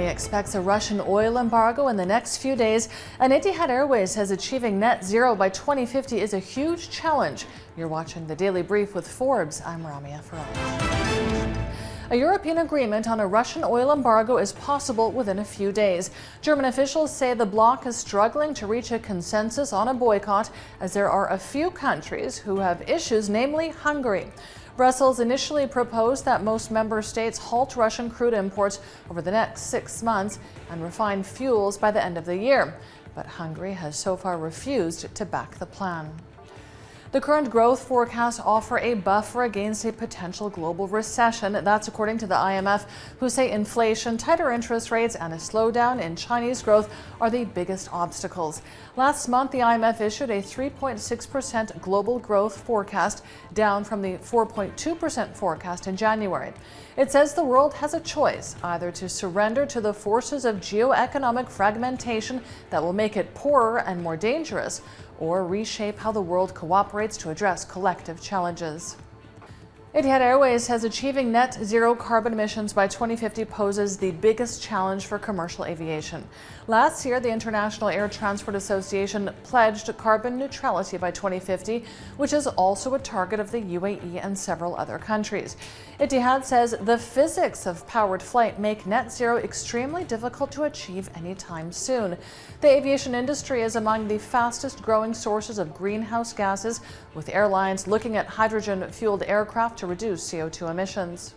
Germany expects a Russian oil embargo in the next few days, and Etihad Airways says achieving net zero by 2050 is a huge challenge. You're watching the Daily Brief with Forbes. I'm Ramia Farrage. A European agreement on a Russian oil embargo is possible within a few days. German officials say the bloc is struggling to reach a consensus on a boycott, as there are a few countries who have issues, namely Hungary. Brussels initially proposed that most member states halt Russian crude imports over the next 6 months and refine fuels by the end of the year. But Hungary has so far refused to back the plan. The current growth forecasts offer a buffer against a potential global recession. That's according to the IMF, who say inflation, tighter interest rates, and a slowdown in Chinese growth are the biggest obstacles. Last month, the IMF issued a 3.6% global growth forecast, down from the 4.2% forecast in January. It says the world has a choice, either to surrender to the forces of geoeconomic fragmentation that will make it poorer and more dangerous, or reshape how the world cooperates to address collective challenges. Etihad Airways says achieving net zero carbon emissions by 2050 poses the biggest challenge for commercial aviation. Last year, the International Air Transport Association pledged carbon neutrality by 2050, which is also a target of the UAE and several other countries. Etihad says the physics of powered flight make net zero extremely difficult to achieve anytime soon. The aviation industry is among the fastest growing sources of greenhouse gases, with airlines looking at hydrogen-fueled aircraft to reduce CO2 emissions.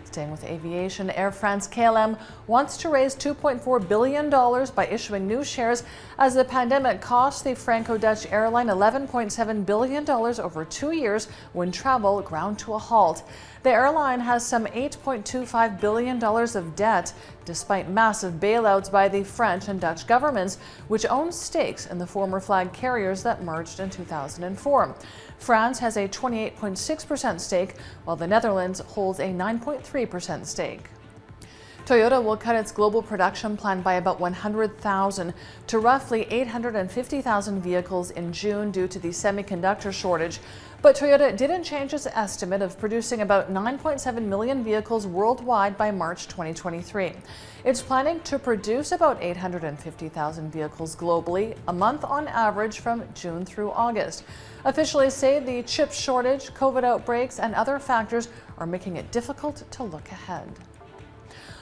Staying with aviation, Air France-KLM wants to raise $2.4 billion by issuing new shares as the pandemic cost the Franco-Dutch airline $11.7 billion over 2 years when travel ground to a halt. The airline has some $8.25 billion of debt, despite massive bailouts by the French and Dutch governments, which own stakes in the former flag carriers that merged in 2004. France has a 28.6% stake, while the Netherlands holds a 9.3% stake. Toyota will cut its global production plan by about 100,000 to roughly 850,000 vehicles in June due to the semiconductor shortage. But Toyota didn't change its estimate of producing about 9.7 million vehicles worldwide by March 2023. It's planning to produce about 850,000 vehicles globally, a month on average from June through August. Officials say the chip shortage, COVID outbreaks, and other factors are making it difficult to look ahead.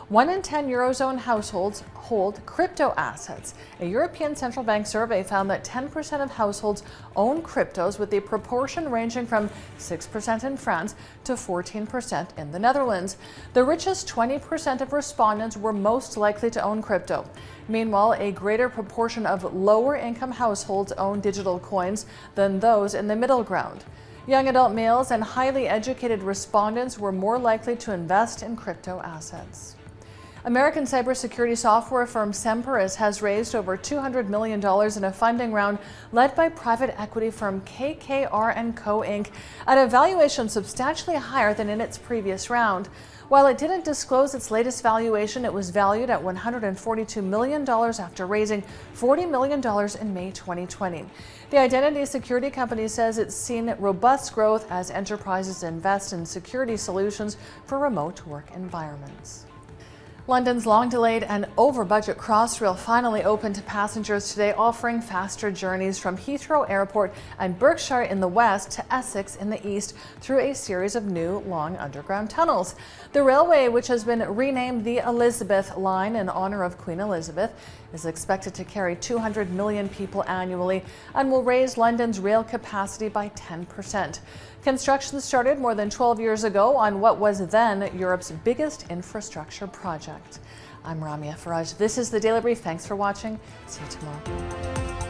1 in 10 Eurozone households hold crypto assets. A European Central Bank survey found that 10% of households own cryptos, with the proportion ranging from 6% in France to 14% in the Netherlands. The richest 20% of respondents were most likely to own crypto. Meanwhile, a greater proportion of lower-income households own digital coins than those in the middle ground. Young adult males and highly educated respondents were more likely to invest in crypto assets. American cybersecurity software firm Semperis has raised over $200 million in a funding round led by private equity firm KKR & Co. Inc. at a valuation substantially higher than in its previous round. While it didn't disclose its latest valuation, it was valued at $142 million after raising $40 million in May 2020. The identity security company says it's seen robust growth as enterprises invest in security solutions for remote work environments. London's long-delayed and over-budget Crossrail finally opened to passengers today, offering faster journeys from Heathrow Airport and Berkshire in the west to Essex in the east through a series of new long underground tunnels. The railway, which has been renamed the Elizabeth Line in honor of Queen Elizabeth, is expected to carry 200 million people annually and will raise London's rail capacity by 10%. Construction started more than 12 years ago on what was then Europe's biggest infrastructure project. I'm Ramia Farrage. This is the Daily Brief. Thanks for watching. See you tomorrow.